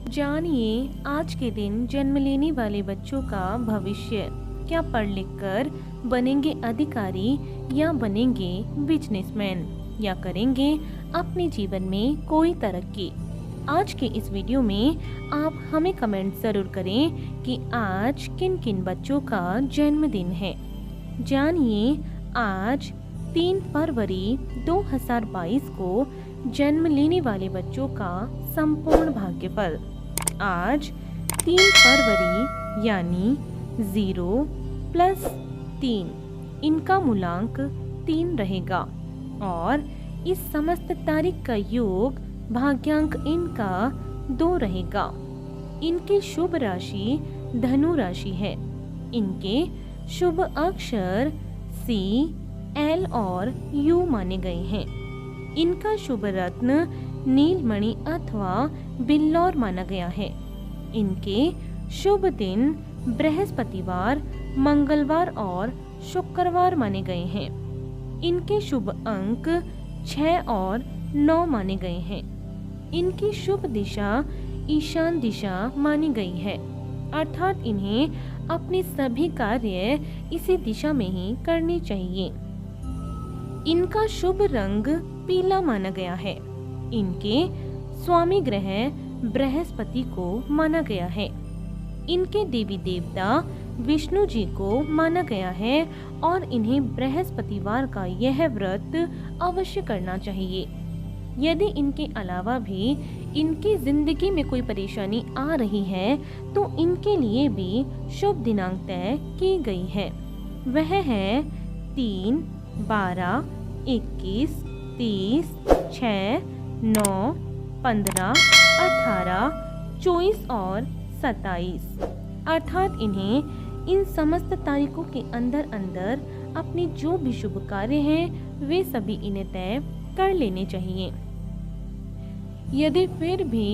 जानिए आज के दिन जन्म लेने वाले बच्चों का भविष्य। क्या पढ़ लिख कर बनेंगे अधिकारी या बनेंगे बिजनेसमैन या करेंगे अपने जीवन में कोई तरक्की। आज के इस वीडियो में आप हमें कमेंट ज़रूर करें कि आज किन किन बच्चों का जन्मदिन है। जानिए आज 3 फरवरी 2022 को जन्म लेने वाले बच्चों का संपूर्ण भाग्यफल। आज 3 फरवरी यानी 0 + 3 इनका मूलांक 3 रहेगा और इस समस्त तारीख का योग भाग्यांक इनका 2 रहेगा। इनकी शुभ राशि धनु राशि है। इनके शुभ अक्षर C, L और U माने गए हैं। इनका शुभ रत्न नीलमणि अथवा बिल्लौर माना गया है। इनके शुभ दिन बृहस्पतिवार, मंगलवार और शुक्रवार माने गए हैं। इनके शुभ अंक 6 और 9 माने गए हैं। इनकी शुभ दिशा ईशान दिशा मानी गई है, अर्थात इन्हें अपने सभी कार्य इसी दिशा में ही करने चाहिए। इनका शुभ रंग पीला माना गया है। इनके स्वामी ग्रह बृहस्पति को माना गया है। इनके देवी देवता विष्णु जी को माना गया है और इन्हें बृहस्पतिवार का यह व्रत अवश्य करना चाहिए। यदि इनके अलावा भी इनकी जिंदगी में कोई परेशानी आ रही है तो इनके लिए भी शुभ दिनांक तय की गई है। वह है 3, 12, 21, 30, 6, 9, 15, 18, 24 और 27। अर्थात इन्हें इन समस्त तारीखों के अंदर अंदर अपने जो भी शुभ कार्य हैं वे सभी इन्हें तय कर लेने चाहिए। यदि फिर भी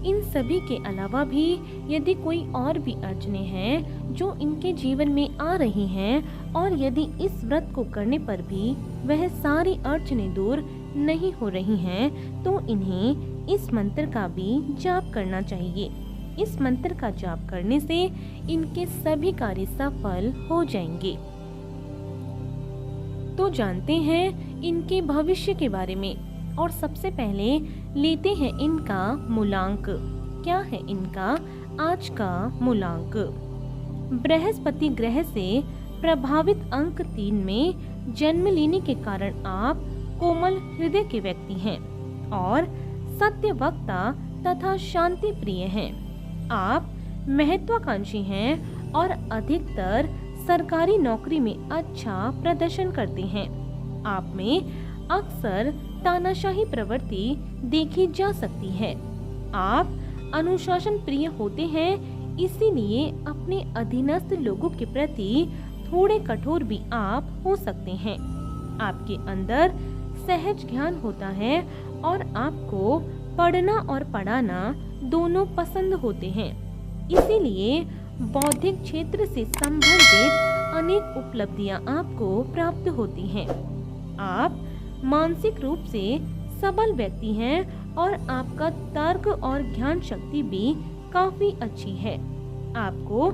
इन सभी के अलावा भी यदि कोई और भी अड़चने हैं जो इनके जीवन में आ रही हैं और यदि इस व्रत को करने पर भी वह सारी अड़चने दूर नहीं हो रही हैं तो इन्हें इस मंत्र का भी जाप करना चाहिए। इस मंत्र का जाप करने से इनके सभी कार्य सफल हो जाएंगे। तो जानते हैं इनके भविष्य के बारे में और सबसे पहले लेते हैं इनका मूलांक। क्या है इनका आज का मूलांक? बृहस्पति ग्रह से प्रभावित अंक 3 में जन्म लेने के कारण आप कोमल हृदय के व्यक्ति हैं और सत्य वक्ता तथा शांति प्रिय हैं। आप महत्वाकांक्षी हैं और अधिकतर सरकारी नौकरी में अच्छा प्रदर्शन करते हैं। आप में अक्सर तानाशाही प्रवृत्ति देखी जा सकती है। आप अनुशासन प्रिय होते हैं, इसीलिए अपने अधीनस्थ लोगों के प्रति थोड़े कठोर भी आप हो सकते हैं। आपके अंदर सहज ज्ञान होता है और आपको पढ़ना और पढ़ाना दोनों पसंद होते हैं। इसीलिए बौद्धिक क्षेत्र से संबंधित अनेक उपलब्धियां आपको प्राप्त होती हैं। आप मानसिक रूप से सबल व्यक्ति हैं और आपका तर्क और ज्ञान शक्ति भी काफी अच्छी है। आपको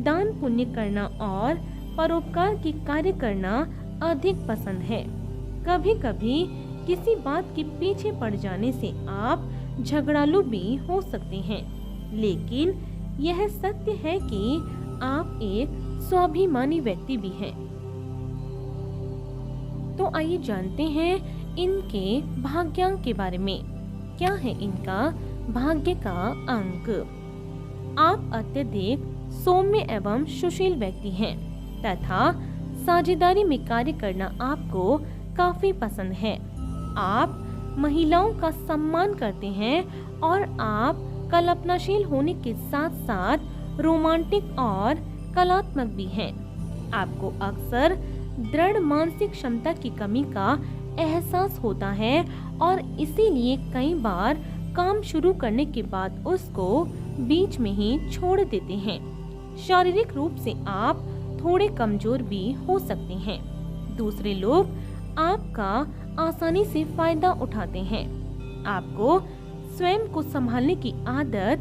दान पुण्य करना और परोपकार की कार्य करना अधिक पसंद है। कभी कभी किसी बात के पीछे पड़ जाने से आप झगड़ालू भी हो सकते हैं, लेकिन यह सत्य है कि आप एक स्वाभिमानी व्यक्ति भी हैं। तो आइए जानते हैं इनके भाग्यांक के बारे में। क्या है इनका भाग्य का अंक? आप अत्यधिक सौम्य एवं सुशील व्यक्ति हैं तथा साझेदारी में कार्य करना आपको काफी पसंद है। आप महिलाओं का सम्मान करते हैं और आप कल्पनाशील होने के साथ साथ रोमांटिक और कलात्मक भी हैं। आपको अक्सर दृढ़ मानसिक क्षमता की कमी का एहसास होता है और इसीलिए कई बार काम शुरू करने के बाद उसको बीच में ही छोड़ देते हैं। शारीरिक रूप से आप थोड़े कमजोर भी हो सकते हैं। दूसरे लोग आपका आसानी से फायदा उठाते हैं। आपको स्वयं को संभालने की आदत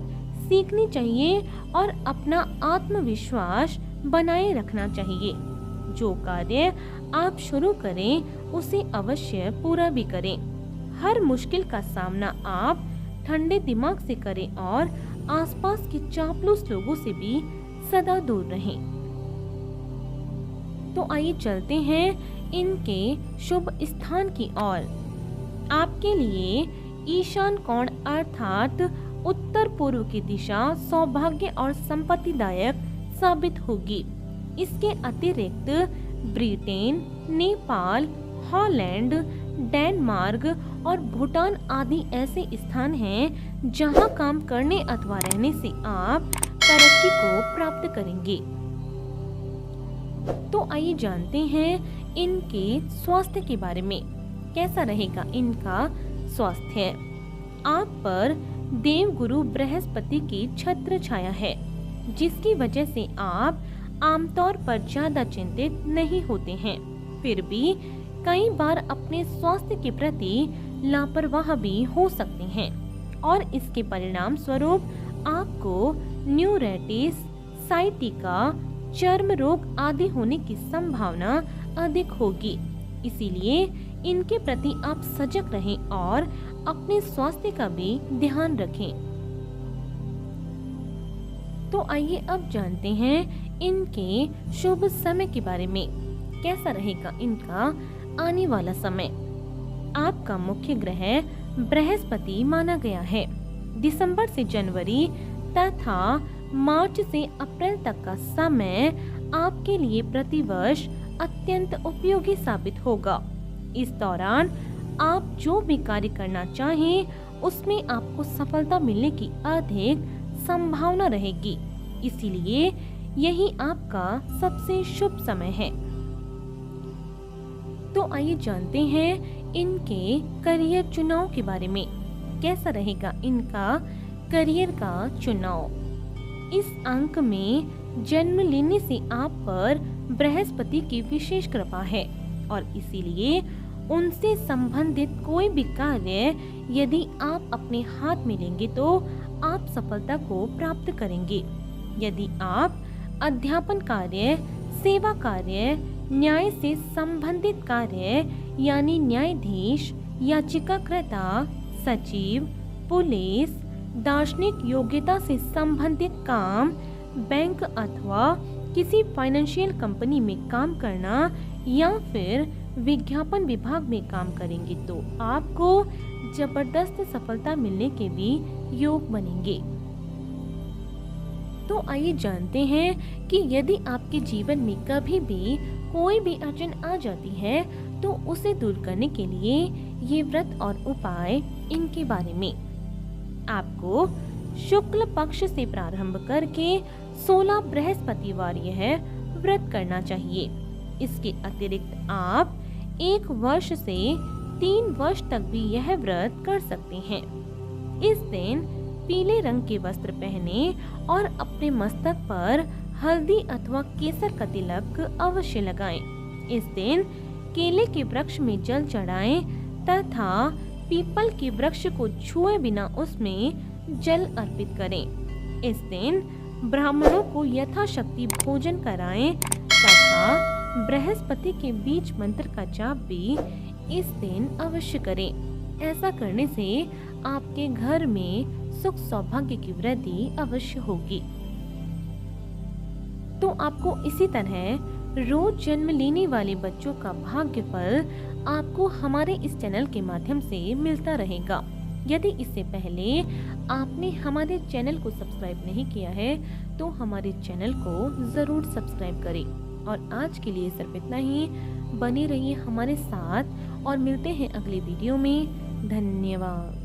सीखनी चाहिए और अपना आत्मविश्वास बनाए रखना चाहिए। जो कार्य आप शुरू करें उसे अवश्य पूरा भी करें। हर मुश्किल का सामना आप ठंडे दिमाग से करें और आसपास के चापलूस लोगों से भी सदा दूर रहें। तो आइए चलते हैं इनके शुभ स्थान की ओर। आपके लिए ईशान कोण अर्थात उत्तर पूर्व की दिशा सौभाग्य और संपत्तिदायक साबित होगी। इसके अतिरिक्त ब्रिटेन, नेपाल, हॉलैंड, डेनमार्क और भूटान आदि ऐसे स्थान हैं जहां काम करने अथवा रहने से आप तरक्की को प्राप्त करेंगे। तो आइए जानते हैं इनके स्वास्थ्य के बारे में। कैसा रहेगा इनका स्वास्थ्य? आप पर देवगुरु बृहस्पति की छत्र छाया है, जिसकी वजह से आप आमतौर पर ज्यादा चिंतित नहीं होते हैं। फिर भी कई बार अपने स्वास्थ्य के प्रति लापरवाह भी हो सकते हैं और इसके परिणाम स्वरूप आपको न्यूराइटिस, साइटिका, चर्म रोग आदि होने की संभावना अधिक होगी। इसीलिए इनके प्रति आप सजग रहें और अपने स्वास्थ्य का भी ध्यान रखें। तो आइए अब जानते हैं इनके शुभ समय के बारे में। कैसा रहेगा इनका आने वाला समय? आपका मुख्य ग्रह बृहस्पति माना गया है। दिसंबर से जनवरी तथा मार्च से अप्रैल तक का समय आपके लिए प्रतिवर्ष अत्यंत उपयोगी साबित होगा। इस दौरान आप जो भी कार्य करना चाहें उसमें आपको सफलता मिलने की अधिक संभावना रहेगी। इसीलिए यही आपका सबसे शुभ समय है। तो आइए जानते हैं इनके करियर चुनाव के बारे में। कैसा रहेगा इनका करियर का चुनाव? इस अंक में जन्म लेने से आप पर बृहस्पति की विशेष कृपा है और इसीलिए उनसे संबंधित कोई भी कार्य यदि आप अपने हाथ में लेंगे तो आप सफलता को प्राप्त करेंगे। यदि आप अध्यापन कार्य, सेवा कार्य, न्याय से संबंधित कार्य यानी न्यायाधीश, याचिकाकर्ता, सचिव, पुलिस, दार्शनिक योग्यता से संबंधित काम, बैंक अथवा किसी फाइनेंशियल कंपनी में काम करना या फिर विज्ञापन विभाग में काम करेंगे तो आपको जबरदस्त सफलता मिलने के भी योग बनेंगे। तो आइए जानते हैं कि यदि आपके जीवन में कभी भी कोई भी अड़चन आ जाती है तो उसे दूर करने के लिए ये व्रत और उपाय इनके बारे में। आपको शुक्ल पक्ष से प्रारंभ करके 16 बृहस्पतिवार यह व्रत करना चाहिए। इसके अतिरिक्त आप 1 वर्ष से 3 वर्ष तक भी यह व्रत कर सकते हैं। इस दिन पीले रंग के वस्त्र पहने और अपने मस्तक पर हल्दी अथवा केसर का तिलक अवश्य लगाएं। इस दिन केले के वृक्ष में जल चढ़ाएं तथा पीपल के वृक्ष को छुए बिना उसमें जल अर्पित करें। इस दिन ब्राह्मणों को यथाशक्ति भोजन कराएं तथा बृहस्पति के बीज मंत्र का जाप भी इस दिन अवश्य करें। ऐसा करने से आपके घर में सुख सौभाग्य की वृद्धि अवश्य होगी। तो आपको इसी तरह रोज जन्म लेने वाले बच्चों का भाग्यफल आपको हमारे इस चैनल के माध्यम से मिलता रहेगा। यदि इससे पहले आपने हमारे चैनल को सब्सक्राइब नहीं किया है तो हमारे चैनल को जरूर सब्सक्राइब करें। और आज के लिए सिर्फ इतना ही। बने रहिए हमारे साथ और मिलते हैं अगले वीडियो में। धन्यवाद।